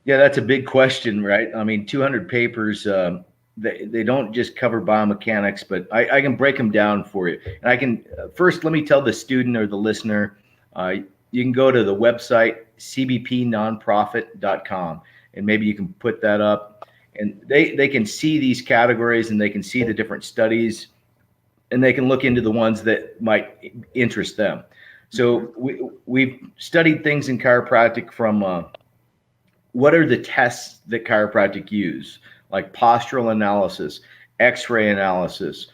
Yeah, that's a big question, right? I mean, 200 papers, they don't just cover biomechanics, but I can break them down for you. And I can first let me tell the student or the listener, you can go to the website cbpnonprofit.com, and maybe you can put that up, and they can see these categories and they can see the different studies, and they can look into the ones that might interest them. So we've studied things in chiropractic from what are the tests that chiropractic use, like postural analysis, x-ray analysis,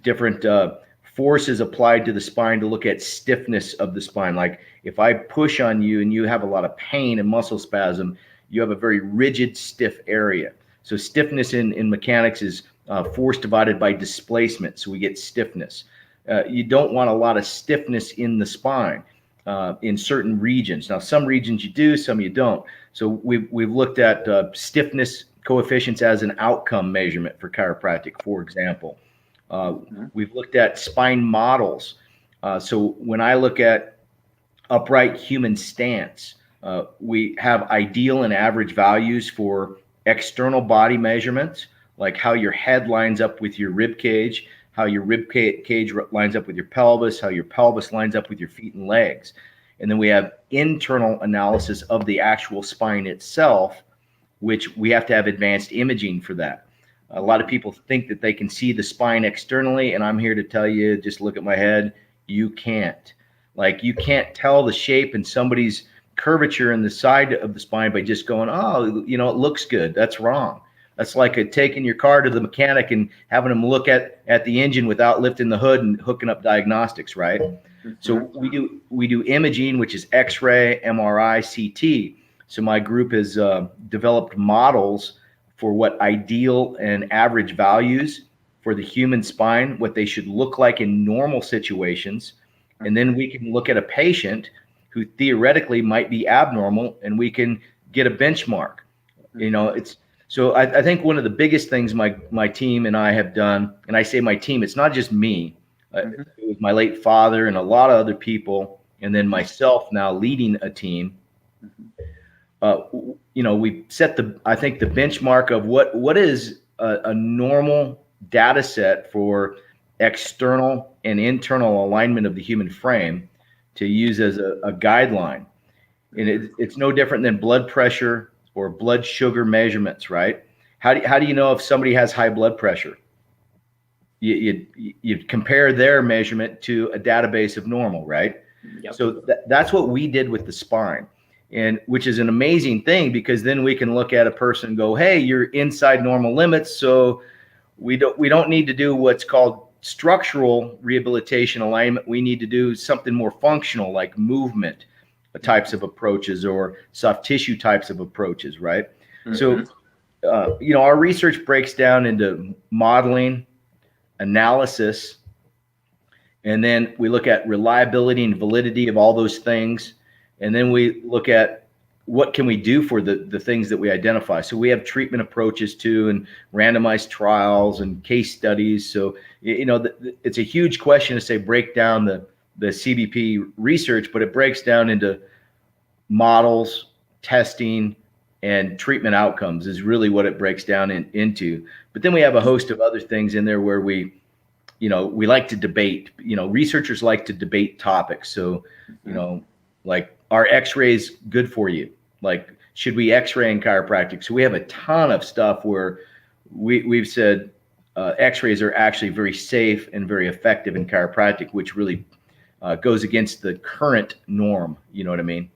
different forces applied to the spine to look at stiffness of the spine. Like if I push on you and you have a lot of pain and muscle spasm, you have a very rigid, stiff area. So stiffness in mechanics is force divided by displacement. So we get stiffness. You don't want a lot of stiffness in the spine in certain regions. Now, some regions you do, some you don't. So we've looked at stiffness coefficients as an outcome measurement for chiropractic, for example. We've looked at spine models. So when I look at upright human stance, we have ideal and average values for external body measurements, like how your head lines up with your rib cage, how your rib cage lines up with your pelvis, how your pelvis lines up with your feet and legs. And then we have internal analysis of the actual spine itself, which we have to have advanced imaging for that. A lot of people think that they can see the spine externally, and I'm here to tell you, just look at my head. You can't. Like, you can't tell the shape and somebody's curvature in the side of the spine by just going, oh, you know, it looks good. That's wrong. That's like taking your car to the mechanic and having them look at the engine without lifting the hood and hooking up diagnostics, right? So we do imaging, which is X-ray, MRI, CT. So my group has developed models for what ideal and average values for the human spine, what they should look like in normal situations. And then we can look at a patient who theoretically might be abnormal, and we can get a benchmark. You know, it's so I think one of the biggest things my team and I have done, and I say my team, it's not just me. It was my late father and a lot of other people, and then myself now leading a team. You know, we set I think the benchmark of what is a normal data set for external and internal alignment of the human frame to use as a guideline. And it's no different than blood pressure or blood sugar measurements, right? How do you know if somebody has high blood pressure? You compare their measurement to a database of normal, right? Yep. So that's what we did with the spine, and which is an amazing thing, because then we can look at a person and go, hey, you're inside normal limits, so we don't need to do what's called structural rehabilitation alignment. We need to do something more functional, like movement types of approaches or soft tissue types of approaches, right? So, you know, our research breaks down into modeling, analysis, and then we look at reliability and validity of all those things. And then we look at what can we do for the things that we identify. So we have treatment approaches too, and randomized trials and case studies. So, you know, it's a huge question to say break down the CBP research, but it breaks down into models, testing, and treatment outcomes is really what it breaks down into. But then we have a host of other things in there where we like to debate. You know, researchers like to debate topics. So, you know, like, are x-rays good for you? Like, should we x-ray in chiropractic? So we have a ton of stuff where we've said x-rays are actually very safe and very effective in chiropractic, which really goes against the current norm. You know what I mean?